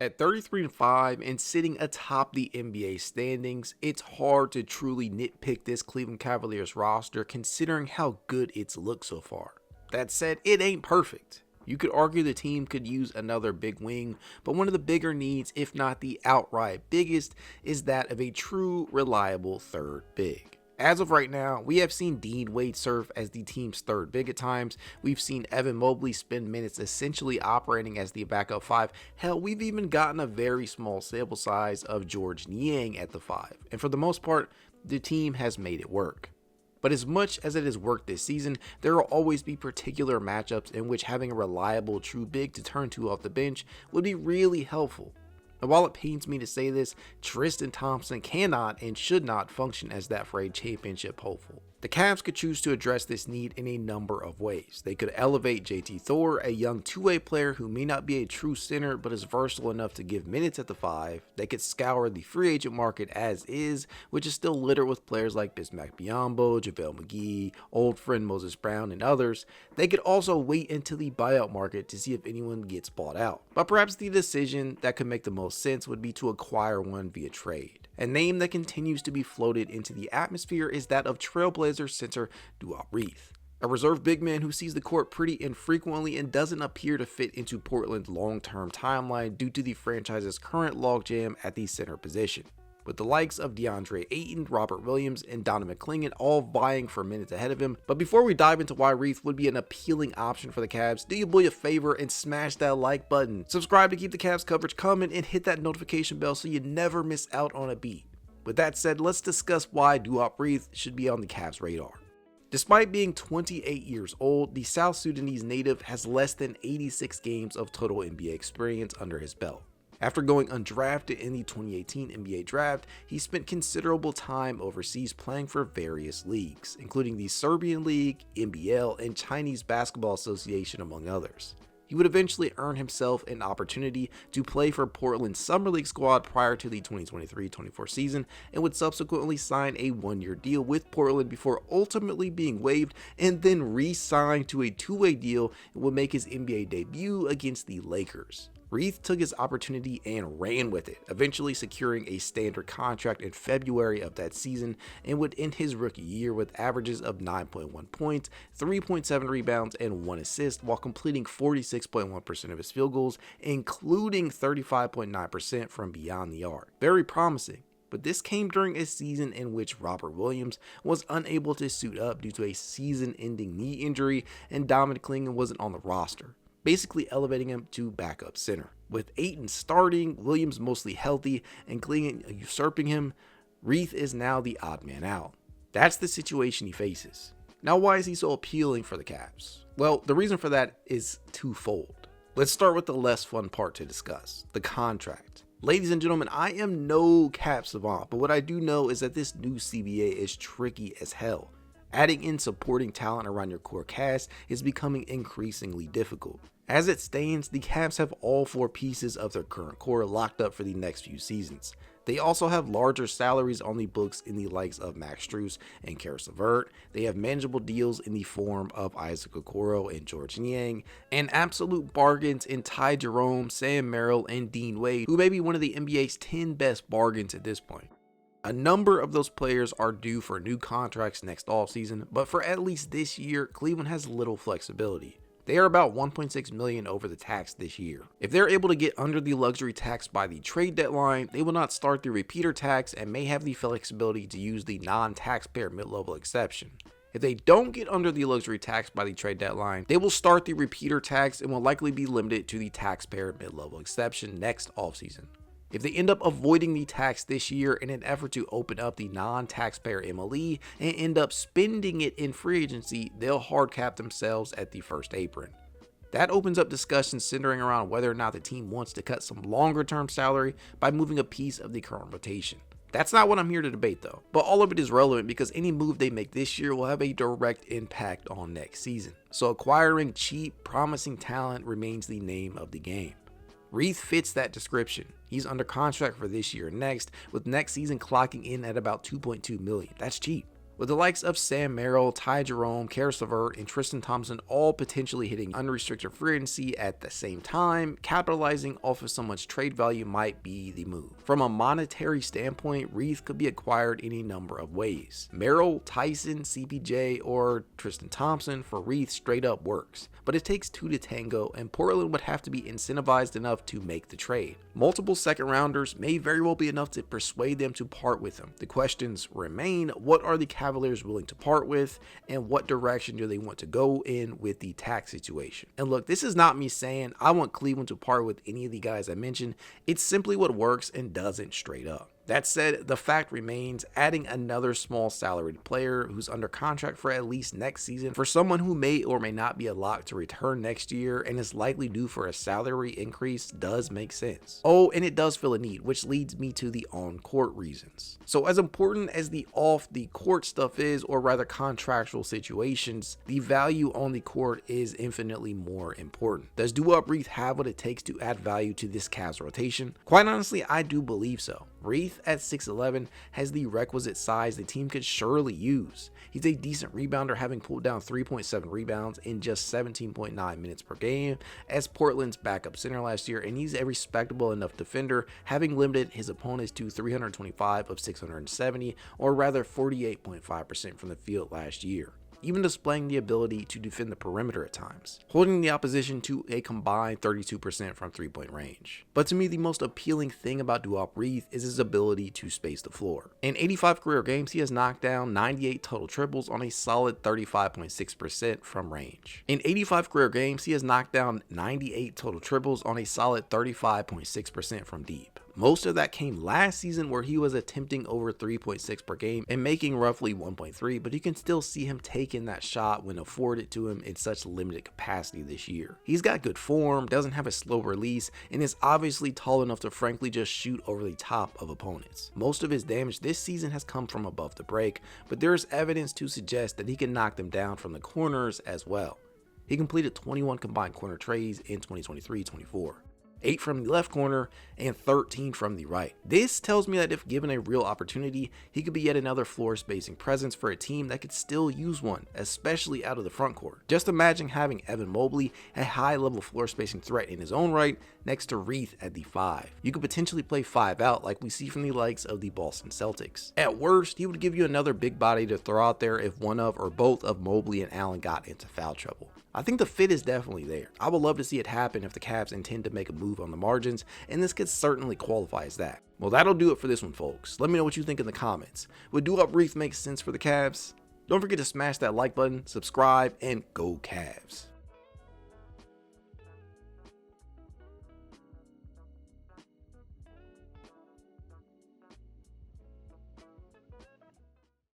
At 33-5 and sitting atop the NBA standings, it's hard to truly nitpick this Cleveland Cavaliers roster considering how good it's looked so far. That said, it ain't perfect. You could argue the team could use another big wing, but one of the bigger needs, if not the outright biggest, is that of a true, reliable third big. As of right now, we have seen Dean Wade serve as the team's third big at times. We've seen Evan Mobley spend minutes essentially operating as the backup five. Hell, we've even gotten a very small sample size of George Niang at the five. And for the most part, the team has made it work. But as much as it has worked this season, there will always be particular matchups in which having a reliable true big to turn to off the bench would be really helpful. And while it pains me to say this, Tristan Thompson cannot and should not function as that for a championship hopeful. The Cavs could choose to address this need in a number of ways. They could elevate JT Thor, a young two-way player who may not be a true center but is versatile enough to give minutes at the five. They could scour the free agent market as is, which is still littered with players like Bismack Biyombo, JaVale McGee, old friend Moses Brown, and others. They could also wait until the buyout market to see if anyone gets bought out. But perhaps the decision that could make the most sense would be to acquire one via trade. A name that continues to be floated into the atmosphere is that of Trailblazers center Duop Reath, a reserve big man who sees the court pretty infrequently and doesn't appear to fit into Portland's long-term timeline due to the franchise's current logjam at the center position. With the likes of DeAndre Ayton, Robert Williams, and Donovan all vying for minutes ahead of him. But before we dive into why Reath would be an appealing option for the Cavs, do your boy a favor and smash that like button. Subscribe to keep the Cavs coverage coming and hit that notification bell so you never miss out on a beat. With that said, let's discuss why Duop Reath should be on the Cavs' radar. Despite being 28 years old, the South Sudanese native has less than 86 games of total NBA experience under his belt. After going undrafted in the 2018 NBA draft, he spent considerable time overseas playing for various leagues, including the Serbian League, NBL, and Chinese Basketball Association, among others. He would eventually earn himself an opportunity to play for Portland's Summer League squad prior to the 2023-24 season and would subsequently sign a one-year deal with Portland before ultimately being waived and then re-signed to a two-way deal and would make his NBA debut against the Lakers. Reath took his opportunity and ran with it, eventually securing a standard contract in February of that season and would end his rookie year with averages of 9.1 points, 3.7 rebounds, and 1 assist while completing 46.1% of his field goals, including 35.9% from beyond the arc. Very promising. But this came during a season in which Robert Williams was unable to suit up due to a season-ending knee injury and Donovan wasn't on the roster, basically elevating him to backup center. With Ayton starting, Williams mostly healthy, and Cleveland usurping him, Reath is now the odd man out. That's the situation he faces. Now, why is he so appealing for the Cavs? Well, the reason for that is twofold. Let's start with the less fun part to discuss, the contract. Ladies and gentlemen, I am no cap savant, but what I do know is that this new CBA is tricky as hell. Adding in supporting talent around your core cast is becoming increasingly difficult. As it stands, the Cavs have all four pieces of their current core locked up for the next few seasons. They also have larger salaries on the books in the likes of Max Strus and Karis LeVert. They have manageable deals in the form of Isaac Okoro and George Niang, and absolute bargains in Ty Jerome, Sam Merrill, and Dean Wade, who may be one of the NBA's 10 best bargains at this point. A number of those players are due for new contracts next offseason, but for at least this year, Cleveland has little flexibility. They are about $1.6 million over the tax this year. If they're able to get under the luxury tax by the trade deadline, they will not start the repeater tax and may have the flexibility to use the non-taxpayer mid-level exception. If they don't get under the luxury tax by the trade deadline, they will start the repeater tax and will likely be limited to the taxpayer mid-level exception next offseason. If they end up avoiding the tax this year in an effort to open up the non-taxpayer MLE and end up spending it in free agency, they'll hard cap themselves at the first apron. That opens up discussions centering around whether or not the team wants to cut some longer term salary by moving a piece of the current rotation. That's not what I'm here to debate though, but all of it is relevant because any move they make this year will have a direct impact on next season. So acquiring cheap, promising talent remains the name of the game. Reath fits that description. He's under contract for this year and next, with next season clocking in at about $2.2 million. That's cheap. With the likes of Sam Merrill, Ty Jerome, Karis LeVert, and Tristan Thompson all potentially hitting unrestricted free agency at the same time, capitalizing off of so much trade value might be the move. From a monetary standpoint, Reath could be acquired in a number of ways. Merrill, Tyson, CPJ, or Tristan Thompson for Reath straight up works, but it takes two to tango, and Portland would have to be incentivized enough to make the trade. Multiple second rounders may very well be enough to persuade them to part with him. The questions remain: what are the Cavaliers willing to part with, and what direction do they want to go in with the tax situation? And look, this is not me saying I want Cleveland to part with any of the guys I mentioned. It's simply what works and doesn't straight up. That said, the fact remains, adding another small salaried player who's under contract for at least next season for someone who may or may not be a lock to return next year and is likely due for a salary increase does make sense. Oh, and it does fill a need, which leads me to the on-court reasons. So as important as the off-the-court stuff is, or rather contractual situations, the value on the court is infinitely more important. Does Duop Reath have what it takes to add value to this Cavs rotation? Quite honestly, I do believe so. Reath at 6'11" has the requisite size the team could surely use. He's a decent rebounder, having pulled down 3.7 rebounds in just 17.9 minutes per game as Portland's backup center last year, and he's a respectable enough defender, having limited his opponents to 325 of 670, or rather 48.5% from the field last year, even displaying the ability to defend the perimeter at times, holding the opposition to a combined 32% from three-point range. But to me, the most appealing thing about Duop Reath is his ability to space the floor. In 85 career games, he has knocked down 98 total triples on a solid 35.6% from range. In 85 career games, he has knocked down 98 total triples on a solid 35.6% from deep. Most of that came last season, where he was attempting over 3.6 per game and making roughly 1.3, but you can still see him taking that shot when afforded to him in such limited capacity this year. He's got good form, doesn't have a slow release, and is obviously tall enough to frankly just shoot over the top of opponents. Most of his damage this season has come from above the break, but there is evidence to suggest that he can knock them down from the corners as well. He completed 21 combined corner trades in 2023-24. 8 from the left corner, and 13 from the right. This tells me that if given a real opportunity, he could be yet another floor spacing presence for a team that could still use one, especially out of the front court. Just imagine having Evan Mobley, a high level floor spacing threat in his own right, next to Reath at the 5. You could potentially play 5 out like we see from the likes of the Boston Celtics. At worst, he would give you another big body to throw out there if one of or both of Mobley and Allen got into foul trouble. I think the fit is definitely there. I would love to see it happen if the Cavs intend to make a move on the margins, and this could certainly qualify as that. Well, that'll do it for this one, folks. Let me know what you think in the comments. Would Duop Reath make sense for the Cavs? Don't forget to smash that like button, subscribe, and go Cavs.